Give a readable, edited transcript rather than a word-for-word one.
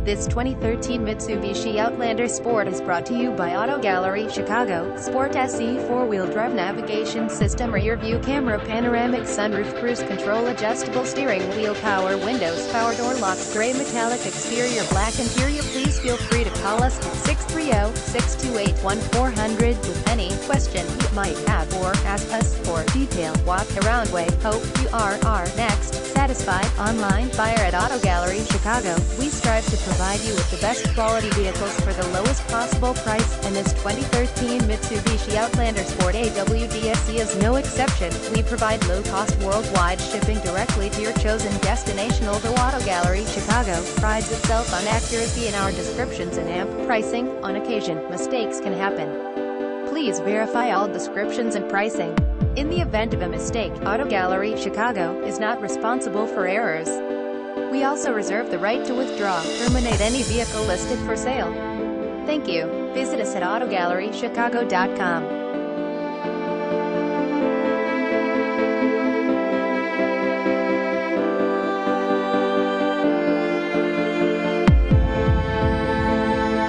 This 2013 Mitsubishi Outlander Sport is brought to you by Auto Gallery Chicago. Sport SE 4-wheel drive navigation system, rear view camera, panoramic sunroof, cruise control, adjustable steering wheel, power windows, power door locks, gray metallic exterior, black interior. Please feel free to call us at 630-628-1400 with any question you might have, or ask us for detailed walk-around way. Hope you are our next satisfied online buyer at Auto Gallery Chicago. We strive to provide you with the best quality vehicles for the lowest possible price, and this 2013 Mitsubishi Outlander Sport AWD is no exception. We provide low-cost worldwide shipping directly to your chosen destination. Although Auto Gallery Chicago prides itself on accuracy in our descriptions and amp pricing, on occasion, mistakes can happen. Please verify all descriptions and pricing. In the event of a mistake, Auto Gallery Chicago is not responsible for errors. We also reserve the right to withdraw, terminate any vehicle listed for sale. Thank you. Visit us at AutoGalleryChicago.com.